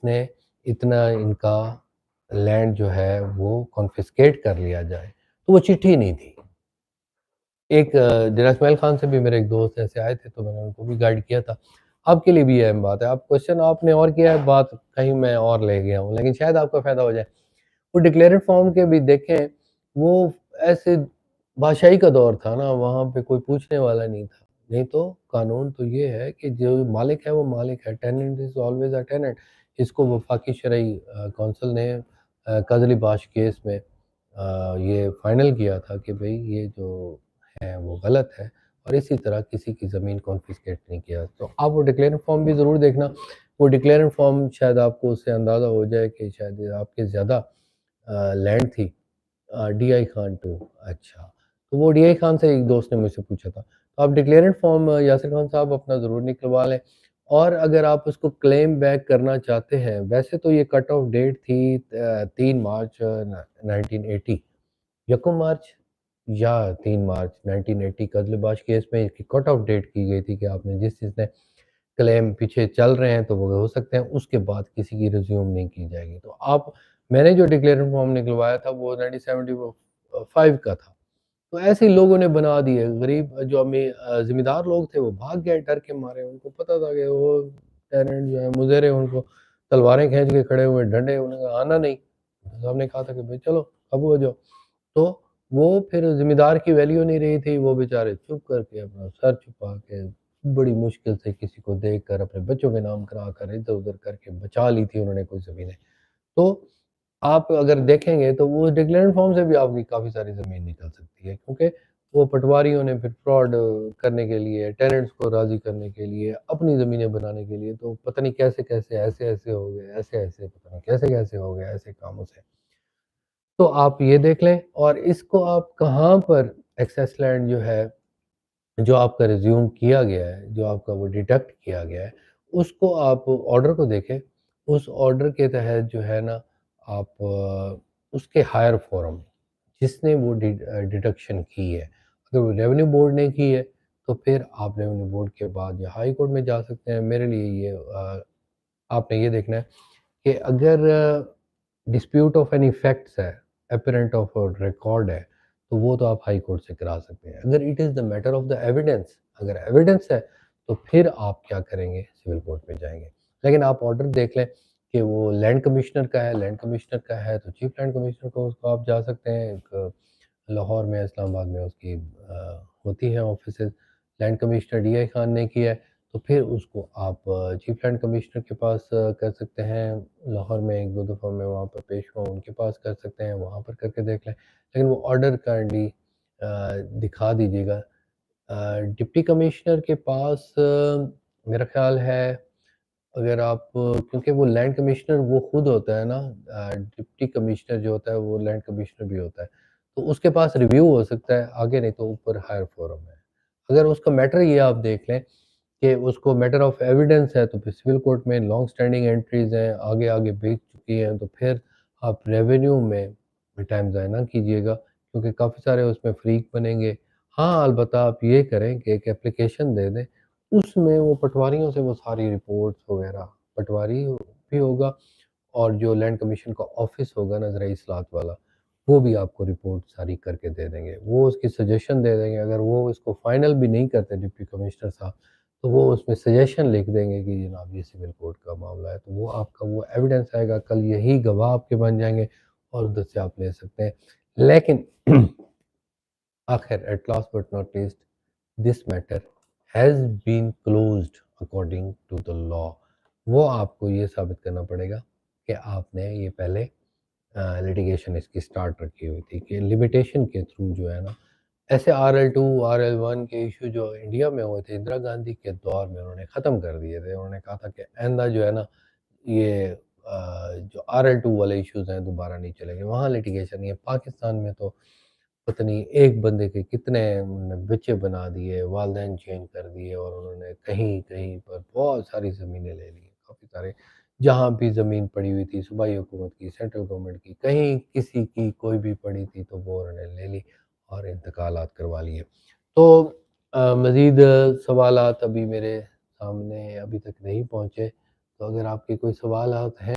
نے اتنا ان کا لینڈ جو ہے وہ کانفسکیٹ کر لیا جائے، تو وہ چٹھی نہیں تھی۔ ایک ڈیرا اسماعیل خان سے بھی میرے ایک دوست ایسے آئے تھے، تو میں نے ان کو بھی گائیڈ کیا تھا۔ آپ کے لیے بھی یہ اہم بات ہے، آپ کوشچن آپ نے اور کیا ہے، بات کہیں میں اور لے گیا ہوں، لیکن شاید آپ کا فائدہ ہو جائے۔ وہ ڈکلیئرڈ فارم کے بھی دیکھیں، وہ ایسے بادشاہی کا دور تھا نا، وہاں پہ کوئی پوچھنے والا نہیں تھا۔ نہیں تو قانون تو یہ ہے کہ جو مالک ہے وہ مالک ہے، tenant is always a tenant. اس کو وفاقی شرعی کونسل نے کاظلی باش کیس میں یہ فائنل کیا تھا کہ بھئی یہ جو ہے وہ غلط ہے، اور اسی طرح کسی کی زمین کانفسکیٹ نہیں کیا۔ تو آپ وہ ڈکلیئرنگ فارم بھی ضرور دیکھنا۔ وہ ڈکلیئرنگ فارم شاید آپ کو اس سے اندازہ ہو جائے کہ شاید آپ کے زیادہ لینڈ تھی ڈی آئی خان ٹو۔ اچھا، تو وہ ڈی آئی خان سے ایک دوست نے مجھ سے پوچھا تھا، تو آپ ڈکلیئرنگ فارم یاسر خان صاحب اپنا ضرور نکلوا لیں، اور اگر آپ اس کو کلیم بیک کرنا چاہتے ہیں، ویسے تو یہ کٹ آف ڈیٹ تھی 3 مارچ 1980، یکم مارچ یا 3 مارچ 1980 کاظلی باش کیس میں اس کی کٹ آف ڈیٹ کی گئی تھی کہ آپ نے جس چیز نے کلیم پیچھے چل رہے ہیں تو وہ ہو سکتے ہیں، اس کے بعد کسی کی ریزیوم نہیں کی جائے گی۔ تو میں نے جو ڈکلیئرنگ فارم نکلوایا تھا وہ 1975 کا تھا، تو ایسے ہی لوگوں نے بنا دیے۔ غریب جو ذمہ دار لوگ تھے وہ بھاگ گئے ڈر کے مارے، ان کو پتہ تھا کہ وہ ٹیننٹ جو ہے مظاہرے، ان کو تلواریں کھینچ کے کھڑے ہوئے، ڈنڈے، انہوں نے آنا نہیں۔ صاحب نے کہا تھا کہ بھئی چلو قابو ہو جاؤ، تو وہ پھر ذمہ دار کی ویلیو نہیں رہی تھی، وہ بیچارے چپ کر کے اپنا سر چھپا کے بڑی مشکل سے کسی کو دیکھ کر اپنے بچوں کے نام کرا کر ادھر ادھر کر کے بچا لی تھی انہوں نے کوئی زمینیں۔ تو آپ اگر دیکھیں گے تو وہ ڈکلیئرنگ فارم سے بھی آپ کی کافی ساری زمین نکل سکتی ہے، کیونکہ وہ پٹواریوں نے پھر فراڈ کرنے کے لیے، ٹیننٹس کو راضی کرنے کے لیے، اپنی زمینیں بنانے کے لیے، تو پتہ نہیں کیسے کیسے ایسے ایسے ہو گئے، ایسے ایسے پتہ نہیں کیسے کیسے ہو گئے ایسے کاموں سے۔ تو آپ یہ دیکھ لیں، اور اس کو آپ کہاں پر ایکسیس لینڈ جو ہے، جو آپ کا ریزیوم کیا گیا ہے، جو آپ کا وہ ڈیڈکٹ کیا گیا ہے، اس کو آپ آرڈر کو دیکھیں۔ اس آرڈر کے تحت جو ہے نا، آپ اس کے ہائر فورم جس نے وہ ڈیڈکشن کی ہے، اگر وہ ریونیو بورڈ نے کی ہے تو پھر آپ ریونیو بورڈ کے بعد یا ہائی کورٹ میں جا سکتے ہیں۔ میرے لیے یہ آپ نے یہ دیکھنا ہے کہ اگر ڈسپیوٹ آف اینی فیکٹس ہے، اپیرنٹ آف ریکارڈ ہے، تو وہ تو آپ ہائی کورٹ سے کرا سکتے ہیں۔ اگر it is the matter of the evidence, اگر ایویڈنس ہے تو پھر آپ کیا کریں گے، سول کورٹ میں جائیں گے۔ لیکن آپ آرڈر دیکھ لیں کہ وہ لینڈ کمشنر کا ہے، لینڈ کمشنر کا ہے تو چیف لینڈ کمشنر کو اس کو آپ جا سکتے ہیں۔ ایک لاہور میں، اسلام آباد میں اس کی ہوتی ہے offices. Land commissioner D I Khan نے کیا ہے تو پھر اس کو آپ چیف لینڈ کمشنر کے پاس کر سکتے ہیں۔ لاہور میں ایک دو دفعہ میں وہاں پر پیش ہوا، ان کے پاس کر سکتے ہیں، وہاں پر کر کے دیکھ لیں۔ لیکن وہ آرڈر کائنڈلی دکھا دیجیے گا۔ ڈپٹی کمشنر کے پاس میرا خیال ہے، اگر آپ کیونکہ وہ لینڈ کمشنر وہ خود ہوتا ہے نا، ڈپٹی کمشنر جو ہوتا ہے وہ لینڈ کمشنر بھی ہوتا ہے، تو اس کے پاس ریویو ہو سکتا ہے، آگے نہیں تو اوپر ہائر فورم ہے۔ اگر اس کا میٹر یہ آپ دیکھ لیں کہ اس کو میٹر آف ایویڈنس ہے تو پھر سول کورٹ میں لانگ سٹینڈنگ انٹریز ہیں، آگے آگے بھیج چکی ہیں، تو پھر آپ ریونیو میں ٹائم ضائع نہ کیجیے گا، کیونکہ کافی سارے اس میں فریق بنیں گے۔ ہاں البتہ آپ یہ کریں کہ ایک اپلیکیشن دے دیں، اس میں وہ پٹواریوں سے وہ ساری رپورٹس وغیرہ، پٹواری بھی ہوگا اور جو لینڈ کمیشن کا آفس ہوگا نا زرعی اصلاحات والا، وہ بھی آپ کو رپورٹ ساری کر کے دے دیں گے، وہ اس کی سجیشن دے دیں گے۔ اگر وہ اس کو فائنل بھی نہیں کرتے ڈپٹی کمشنر صاحب، تو وہ اس میں سجیشن لکھ دیں گے کہ جناب یہ سول کورٹ کا معاملہ ہے، تو وہ آپ کا وہ ایویڈنس آئے گا، کل یہی گواہ آپ کے بن جائیں گے اور ادھر سے آپ لے سکتے ہیں۔ لیکن آخر at last but not least, this matter has been closed according to the law. وہ آپ کو یہ ثابت کرنا پڑے گا کہ آپ نے یہ پہلے لیٹیگیشن اس کی سٹارٹ رکھی ہوئی تھی، کہ لمیٹیشن کے تھرو جو ہے نا، ایسے RL2 RL1 کے ایشو جو انڈیا میں ہوئے تھے اندرا گاندھی کے دور میں، انہوں نے ختم کر دیے تھے۔ انہوں نے کہا تھا کہ آئندہ جو ہے نا، یہ جو RL2 والے ایشوز ہیں دوبارہ نہیں چلیں گے، وہاں لیٹیگیشن نہیں ہے۔ پاکستان میں تو پتہ نہیں ایک بندے کے کتنے انہوں نے بچے بنا دیے، والدین چینج کر دیے، اور انہوں نے کہیں کہیں پر بہت ساری زمینیں لے لی، کافی سارے، جہاں بھی زمین پڑی ہوئی تھی صوبائی حکومت کی، سینٹرل گورنمنٹ کی، کہیں کسی کی کوئی بھی پڑی تھی تو وہ انہوں نے لے لی اور انتقالات کروا لیے۔ تو مزید سوالات ابھی میرے سامنے ابھی تک نہیں پہنچے، تو اگر آپ کے کوئی سوالات ہیں